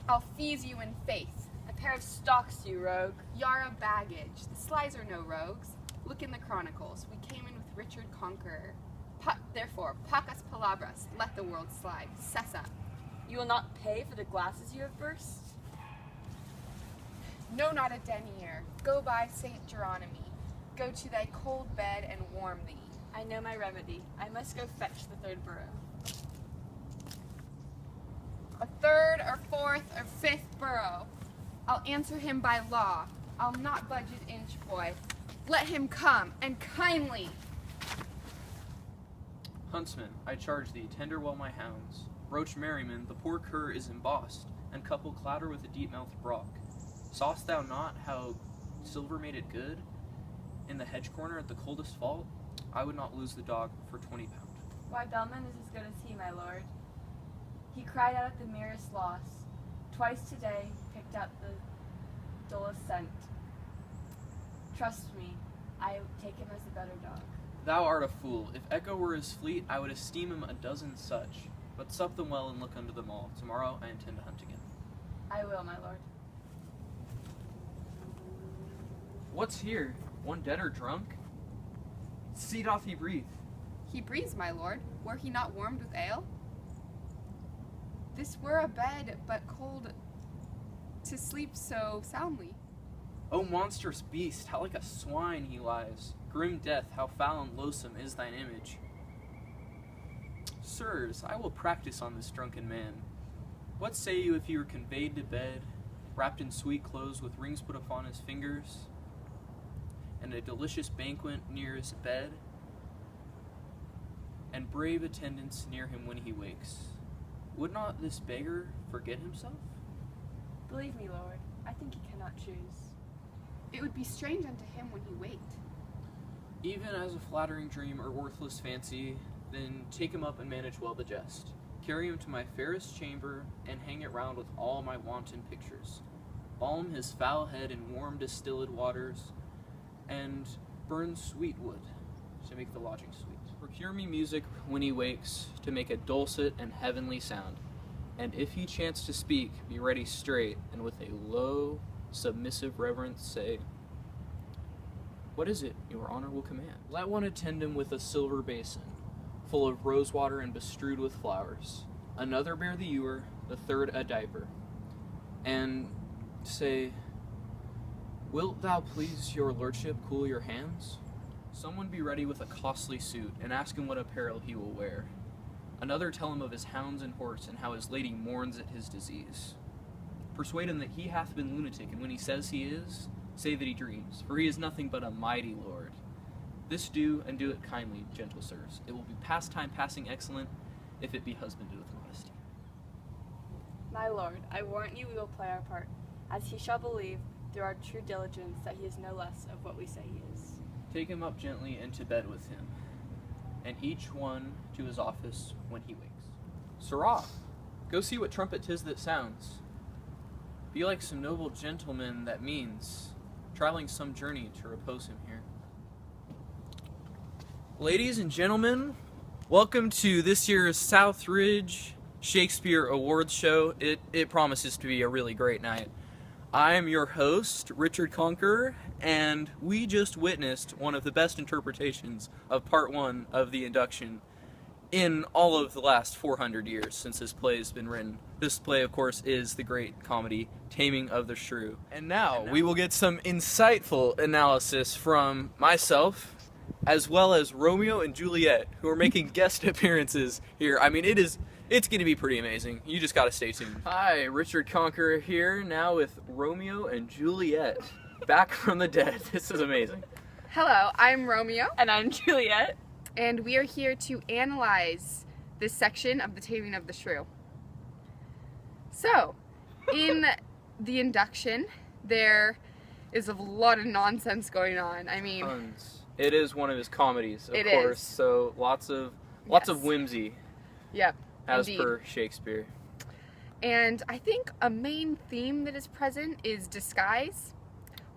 I'll fees you in faith. A pair of stocks, you rogue. Yara baggage. The Slies are no rogues. Look in the chronicles. We came in with Richard Conqueror. Therefore, pacas palabras. Let the world slide. Cessa. You will not pay for the glasses you have burst? No, not a denier. Go by Saint Geronimy. Go to thy cold bed and warm thee. I know my remedy. I must go fetch the third borough. A third or fourth or fifth borough. I'll answer him by law. I'll not budge an inch, boy. Let him come, and kindly. Huntsman, I charge thee, tender well my hounds. Roach Merriman, the poor cur is embossed, and couple clatter with a deep-mouthed brock. Saw'st thou not how silver made it good? In the hedge corner at the coldest fault, I would not lose the dog for 20 pound. Why, Bellman is as good as he, my lord. He cried out at the merest loss. Twice today picked up the dullest scent. Trust me, I take him as a better dog. Thou art a fool. If Echo were as fleet, I would esteem him a dozen such. But sup them well and look unto them all. Tomorrow I intend to hunt again. I will, my lord. What's here? One dead or drunk? See doth he breathe? He breathes, my lord. Were he not warmed with ale? This were a bed, but cold to sleep so soundly. O monstrous beast, how like a swine he lies. Grim death, how foul and loathsome is thine image. Sirs, I will practice on this drunken man. What say you if he were conveyed to bed, wrapped in sweet clothes with rings put upon his fingers, and a delicious banquet near his bed, and brave attendants near him when he wakes? Would not this beggar forget himself? Believe me, lord, I think he cannot choose. It would be strange unto him when he waked. Even as a flattering dream or worthless fancy, then take him up and manage well the jest. Carry him to my fairest chamber, and hang it round with all my wanton pictures. Balm his foul head in warm distilled waters, and burn sweet wood to make the lodging sweet. Procure me music when he wakes, to make a dulcet and heavenly sound. And if he chance to speak, be ready straight, and with a low, submissive reverence say, "What is it your honor will command?" Let one attend him with a silver basin, full of rosewater and bestrewed with flowers. Another bear the ewer, the third a diaper. And say, "Wilt thou please your lordship cool your hands?" Someone be ready with a costly suit, and ask him what apparel he will wear. Another tell him of his hounds and horse, and how his lady mourns at his disease. Persuade him that he hath been lunatic, and when he says he is, say that he dreams, for he is nothing but a mighty lord. This do, and do it kindly, gentle sirs. It will be pastime passing excellent, if it be husbanded with modesty. My lord, I warrant you we will play our part, as he shall believe, through our true diligence, that he is no less of what we say he is. Take him up gently and to bed with him, and each one to his office when he wakes. Sirrah, go see what trumpet 'tis that sounds. Be like some noble gentleman that means, traveling some journey to repose him here. Ladies and gentlemen, welcome to this year's Southridge Shakespeare Awards show. It promises to be a really great night. I am your host, Richard Conqueror, and we just witnessed one of the best interpretations of part one of the Induction in all of the last 400 years since this play has been written. This play, of course, is the great comedy Taming of the Shrew. And now we will get some insightful analysis from myself, as well as Romeo and Juliet, who are making guest appearances here. I mean, it's going to be pretty amazing. You just got to stay tuned. Hi, Richard Conqueror here, now with Romeo and Juliet, back from the dead. This is amazing. Hello, I'm Romeo, And I'm Juliet. and we are here to analyze this section of the Taming of the Shrew. So, in the Induction, there is a lot of nonsense going on. I mean, Tons. It is one of his comedies, of It course, is. so lots of Yes. whimsy, yep, as indeed. per Shakespeare. And I think a main theme that is present is disguise.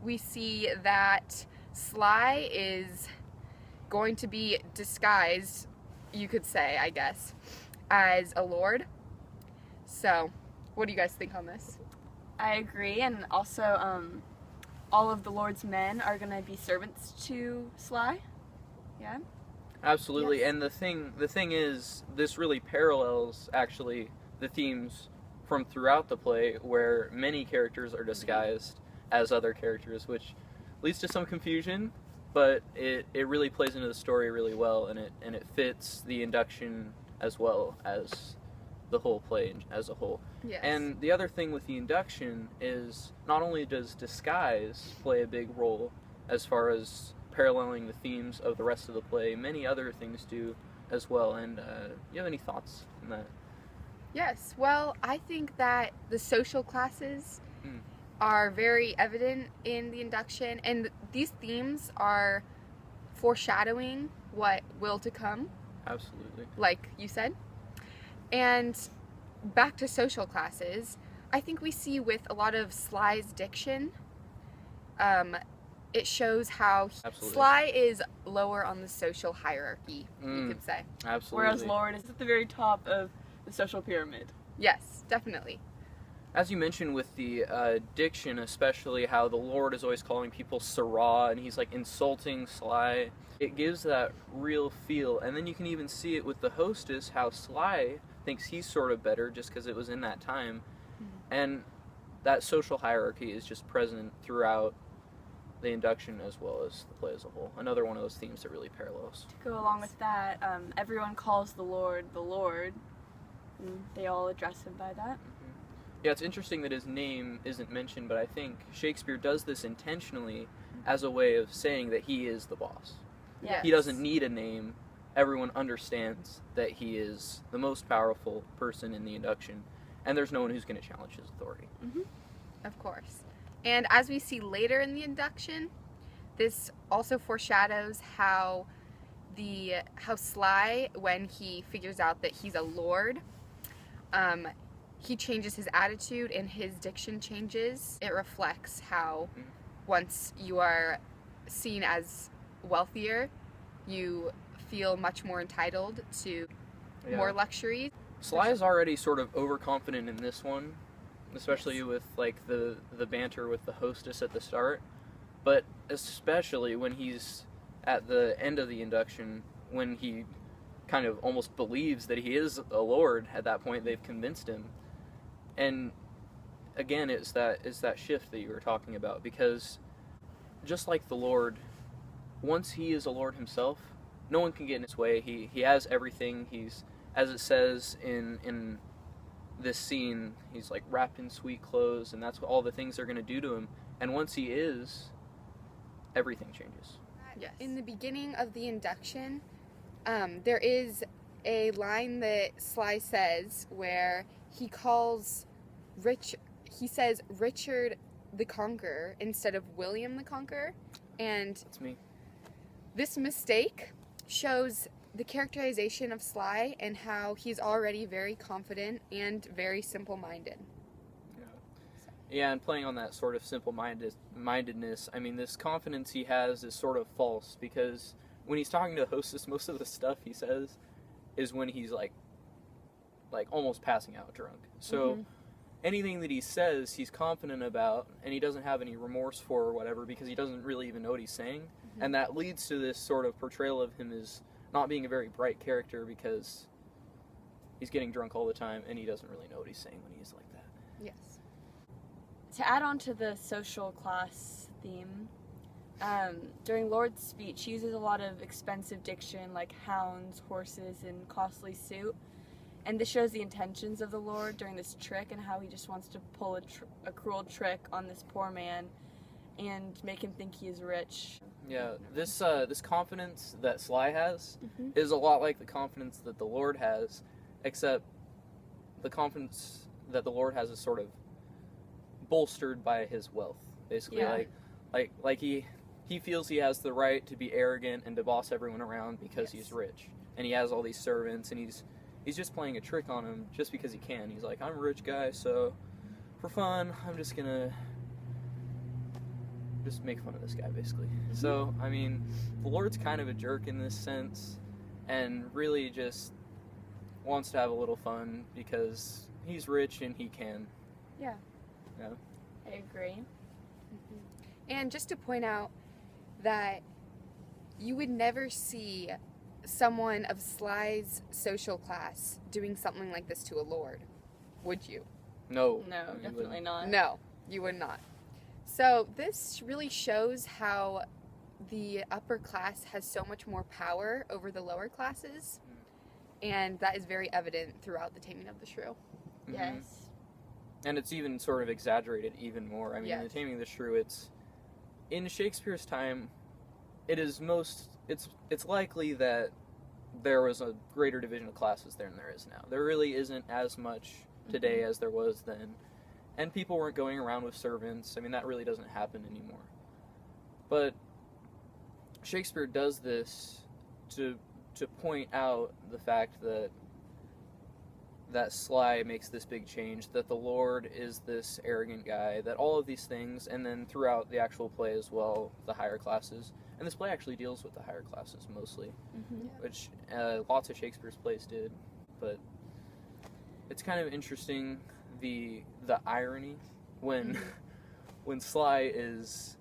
We see that Sly is going to be disguised, you could say, I guess, as a lord. So, What do you guys think on this? I agree, and also all of the Lord's men are going to be servants to Sly. Yeah. Absolutely, Yes. and the thing is, this really parallels actually the themes from throughout the play, where many characters are disguised as other characters, which leads to some confusion, but it really plays into the story really well, and it fits the induction as well as the whole play as a whole. Yes. And the other thing with the induction is not only does disguise play a big role as far as paralleling the themes of the rest of the play, many other things do as well. And you have any thoughts on that? Yes. Well, I think that the social classes are very evident in the induction, and these themes are foreshadowing what will to come. Absolutely. Like you said. And back to social classes, I think we see with a lot of Sly's diction, it shows how Absolutely. Sly is lower on the social hierarchy, you could say. Absolutely. Whereas Lord is at the very top of the social pyramid. Yes, definitely. As you mentioned with the diction, especially how the Lord is always calling people Sirrah, and he's like insulting Sly, it gives that real feel. And then you can even see it with the hostess, how Sly thinks he's sort of better just because it was in that time. And that social hierarchy is just present throughout the induction as well as the play as a whole. Another one of those themes that really parallels. To go along with that, everyone calls the Lord, and they all address him by that. Yeah, it's interesting that his name isn't mentioned, but I think Shakespeare does this intentionally as a way of saying that he is the boss. Yes. He doesn't need a name. Everyone understands that he is the most powerful person in the induction, and there's no one who's going to challenge his authority. Of course. And as we see later in the induction, this also foreshadows how Sly, when he figures out that he's a lord, he changes his attitude and his diction changes. It reflects how once you are seen as wealthier, you feel much more entitled to more luxuries. Sly is already sort of overconfident in this one, especially with like the banter with the hostess at the start, but especially when he's at the end of the induction, when he kind of almost believes that he is a lord. At that point, they've convinced him. And again, it's that shift that you were talking about, because just like the Lord, once he is a lord himself, no one can get in his way. He has everything. He's, as it says in this scene, he's like wrapped in sweet clothes, and that's all the things they're going to do to him. And once he is, everything changes. Yes. In the beginning of the induction, there is a line that Sly says where he says Richard the Conqueror instead of William the Conqueror. And That's me. this mistake shows the characterization of Sly and how he's already very confident and very simple-minded. Yeah, and playing on that sort of simple-mindedness, I mean, this confidence he has is sort of false, because when he's talking to the hostess, most of the stuff he says is when he's like almost passing out drunk. So anything that he says, he's confident about, and he doesn't have any remorse for or whatever, because he doesn't really even know what he's saying. And that leads to this sort of portrayal of him as not being a very bright character, because he's getting drunk all the time and he doesn't really know what he's saying when he's like that. Yes. To add on to the social class theme, during Lord's speech, he uses a lot of expensive diction like hounds, horses, and costly suit. And this shows the intentions of the Lord during this trick and how he just wants to pull a cruel trick on this poor man and make him think he is rich. Yeah, this confidence that Sly has is a lot like the confidence that the Lord has, except the confidence that the Lord has is sort of bolstered by his wealth. Basically, like he feels he has the right to be arrogant and to boss everyone around because he's rich, and he has all these servants, and he's just playing a trick on him just because he can. He's like, I'm a rich guy, so for fun, I'm just gonna just make fun of this guy, basically. So, I mean, the Lord's kind of a jerk in this sense, and really just wants to have a little fun because he's rich and he can. Yeah. Yeah. I agree. And just to point out that you would never see someone of Sly's social class doing something like this to a lord, would you? No. No, you definitely wouldn't. not. No, you would not. So this really shows how the upper class has so much more power over the lower classes, and that is very evident throughout the Taming of the Shrew. Mhm. Yes. And it's even sort of exaggerated even more. I mean, in the Yes. Taming of the Shrew, it's in Shakespeare's time. It's likely that there was a greater division of classes there than there is now. There really isn't as much today as there was then, and people weren't going around with servants. I mean, that really doesn't happen anymore. But Shakespeare does this to point out the fact that Sly makes this big change, that the Lord is this arrogant guy, that all of these things, and then throughout the actual play as well, the higher classes. And this play actually deals with the higher classes mostly, which lots of Shakespeare's plays did. But it's kind of interesting the irony when when Sly is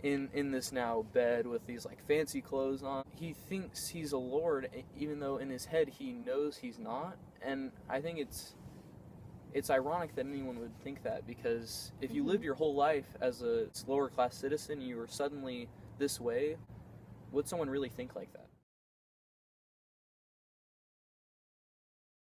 in this now bed with these like fancy clothes on. He thinks he's a lord, even though in his head he knows he's not. And I think it's ironic that anyone would think that, because if you lived your whole life as a lower class citizen, you were suddenly this way, would someone really think like that?